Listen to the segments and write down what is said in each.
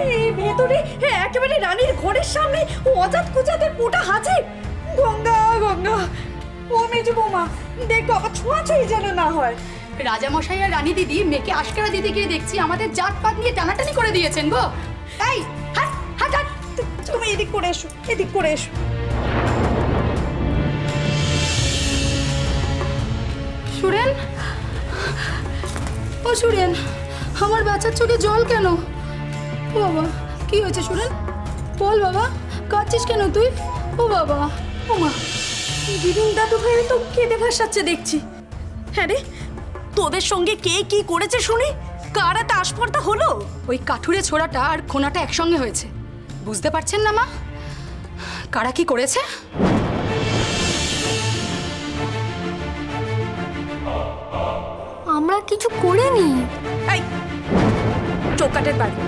এই ভেতরে একেবারে রানীর ঘরের সামনে অজাত কুজাতের পোটা হাজির। গঙ্গা গঙ্গা, ও মেজো বৌমা দেখো আবার ছোঁয়াছুঁই যেন না হয়। রাজামশাই আর রানী দিদি মেয়েকে আশকারা দিতে গিয়ে দেখছি আমাদের জাতপাত নিয়ে টানাটানি করে দিয়েছেন গো। এই হাট হাট হাট, তুমি এদিক করে এসো, এদিক করে এসো। সুরেন, ও সুরেন, আমার বাচ্চার চোখে জল কেন? ও বাবা, কি হয়েছে সুরেন? বল বাবা, কাঁদছিস কেন তুই? ও বাবা, ও মা, দিদিন দাদু ভাই তো কেঁদে ভাসাচ্ছে দেখছি। হ্যাঁ রে, তোদের সঙ্গে কে কি করেছে শুনি? কারা তা আসপর্দা হলো? ওই কাঠুরে ছোড়াটা আর খোনাটা একসঙ্গে হয়েছে। বুঝতে পারছেন না মা কারা কি করেছে? আমরা কিছু করিনি। এই চৌকাটের বাইরে,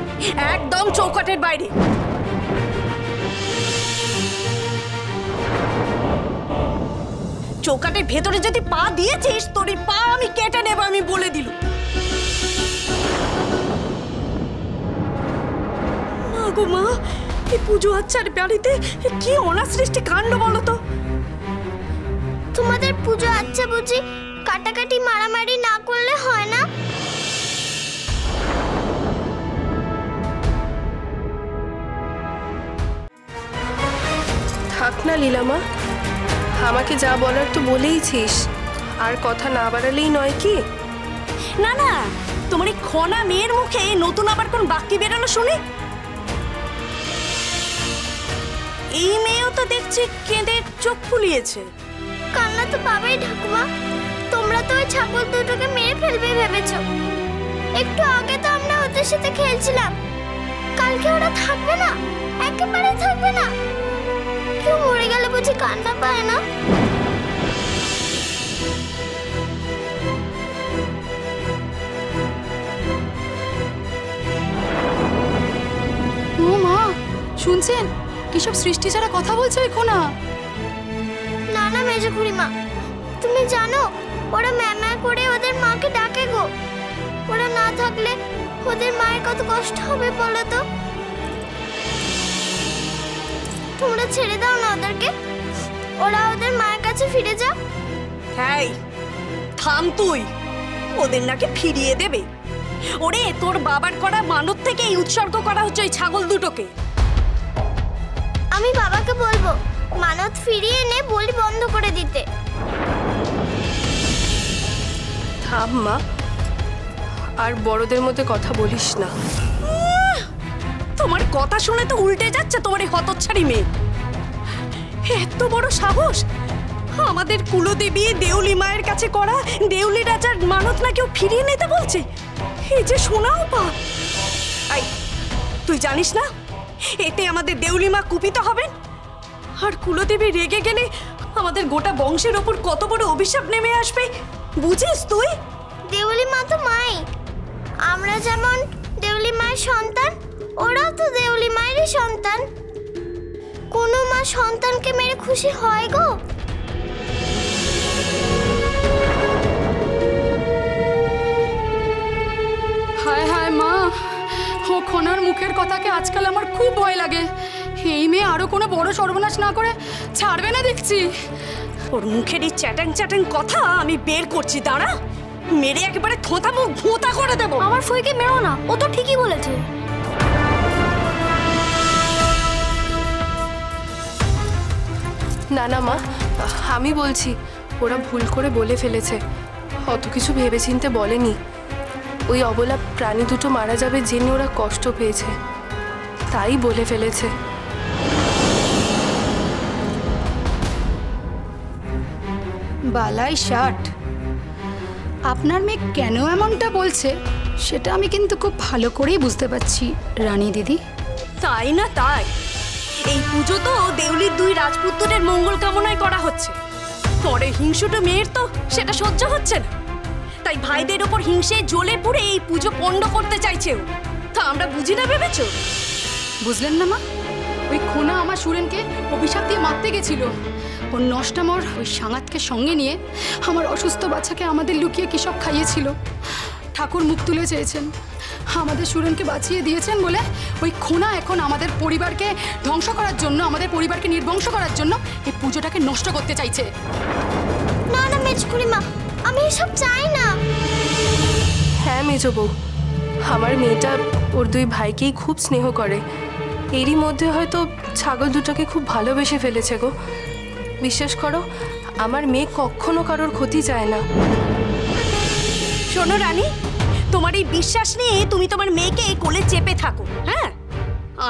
একদম চৌকাটের বাইরে। চৌকাটের ভেতরে যদি পা দিয়েছিস তোর পা আমি কেটে নেব, আমি বলে দিল। মা গো মা, এই পুজো আচ্ছার বাড়িতে কি অনাসৃষ্টি কাণ্ড বলো তো। তোমাদের পুজো আচ্ছা বুঝি কাটাকাটি মারামারি না করলে হয় না? থাক না লীলামা, আমাকে যা বলার তো বলেইছিস, আর কথা না বাড়ালেই নয় কি? না না, তোমার এই খনা মেয়ের মুখে নতুন আবার কোন বাক্য বেরোলো শুনি? এই মেয়েও তো দেখছি কেঁদে চোখ ফুলিয়েছে। কান্না তো পাবেই ঠাকুমা। তোমরা তো ওই ছাগল দুটোকে মেরে ফেলবে ভেবেছো। একটু আগে তো আমরা ওদের সাথে খেলছিলাম। কালকে ওরা থাকবে না, একেবারে থাকবে না। কেউ মরে গেলে বুঝি কান্না পায় না? ও মা, শুনছেন কিসব সৃষ্টি ছাড়া কথা বলছে ওই খোনা? না না মেজো খুড়িমা, তুমি জানো ওরা ম্যামা করে ওদের মাকে ডাকে গো। ওরা না থাকলে ওদের মায়ের কত কষ্ট হবে বলো তো। তোমরা ছেড়ে দাও না ওদেরকে, ওরা ওদের মায়ের কাছে ফিরে যাও। হ্যাঁ থাম তুই, ওদের নাকি ফিরিয়ে দেবে। ওরে তোর বাবার করা মানত থেকে এই উৎসর্গ করা হচ্ছে ওই ছাগল দুটোকে। আমি বাবাকে বলবো মানত ফিরিয়ে এনে বলি বন্ধ করে দিতে। থাম মা, আর বড়দের মধ্যে কথা বলিস না। তোমার কথা শুনে তো উল্টে যাচ্ছে তোমার এই হতচ্ছাড়ি মেয়ে। এত বড় সাহস, আমাদের কুলদেবী দেউলি মায়ের কাছে করা দেউলি রাজার মানত না কেউ ফিরিয়ে নিতে বলছে। এই যে শোনাও পা। এই তুই জানিস না এতে আমাদের দেউলি মা কুপিত হবেন, আর কুলদেবী রেগে গেলে আমাদের গোটা বংশের ওপর কত বড় অভিশাপ নেমে আসবে বুঝিস তুই? দেউলি মা তো মাই, আমরা যেমন দেউলি মায়ের সন্তান, ওরাও তো দেউলি মায়েরই সন্তান। কোনো মা সন্তানকে মেরে খুশি হয় গো? হায় হায় মা, ও খোনার মুখের কথাকে আজকাল আমার খুব ভয় লাগে। এই মেয়ে আরো কোনো বড় সর্বনাশ না করে ছাড়বে না দেখছি। ওর মুখের এই চ্যাটাং চ্যাটাং কথা আমি বের করছি, দাঁড়া। মেরে একেবারে থোঁতা মুখ ভোঁতা করে দেবো। আমার ফইকে মেরো না, ও তো ঠিকই বলেছে। না না মা, আমি বলছি ওরা ভুল করে বলে ফেলেছে, অত কিছু ভেবেচিন্তে বলেনি। ওই অবলা প্রাণী দুটো মারা যাবে জেনে ওরা কষ্ট পেয়েছে, তাই বলে ফেলেছে। বালাই ষাট, আপনার মেয়ে কেন এমনটা বলছে সেটা আমি কিন্তু খুব ভালো করেই বুঝতে পারছি রানী দিদি। তাই না তাই, এই পুজো তো দেউলির দুই রাজপুত্রের মঙ্গল কামনায় করা হচ্ছে। পরে হিংসুটো মেয়ের তো সেটা সহ্য হচ্ছে না, তাই ভাইদের ওপর হিংসে জ্বলে পুড়ে এই পুজো পণ্ড করতে চাইছে ও। তা আমরা বুঝি না ভেবেছ? বুঝলেন না মা, ওই খোনা আমার সুরেনকে অভিশাপ দিয়ে মারতে গেছিল। ওর নষ্টামর ওই সাঙাতকে সঙ্গে নিয়ে আমার অসুস্থ বাচ্চাকে আমাদের লুকিয়ে কিসব খাইয়েছিল। ঠাকুর মুখ তুলে চেয়েছেন, আমাদের সুরেনকে বাঁচিয়ে দিয়েছেন বলে ওই খোনা এখন আমাদের পরিবারকে ধ্বংস করার জন্য, আমাদের পরিবারকে নির্বংশ করার জন্য এই পুজোটাকে নষ্ট করতে চাইছে। না না মেজো খুড়িমা, আমি এসব চাই না। হ্যাঁ মেজো বউ, আমার মেয়েটা ওর দুই ভাইকেই খুব স্নেহ করে। এরই মধ্যে হয়তো ছাগল দুটোকে খুব ভালোবেসে ফেলেছে গো। বিশ্বাস করো, আমার মেয়ে কখনো কারোর ক্ষতি চায় না। শোনো রানী, তোমার এই বিশ্বাস নিয়ে তুমি তোমার মেয়েকে কোলে চেপে থাকো। হ্যাঁ,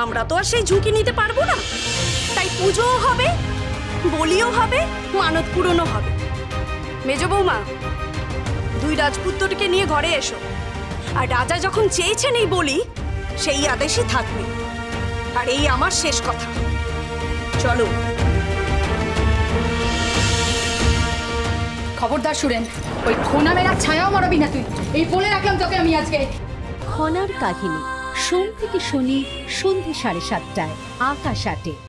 আমরা তো আর সেই ঝুঁকি নিতে পারবো না। তাই পুজোও হবে, বলিও হবে, মানত পূরণও হবে। মেজো বৌমা, দুই রাজপুত্রটিকে নিয়ে ঘরে এসো। আর রাজা যখন চেয়েছেন এই বলি, সেই আদেশই থাকবে। আর এই আমার শেষ কথা। চলো। খবরদার সুরেন, ওই খোনা মেরা ছায়াও মারবি না তুই, এই বলে রাখলাম তোকে আমি আজকে। খনার কাহিনী সোম থেকে শনি সন্ধ্যে 7:30টায় আকাশ 8-এ।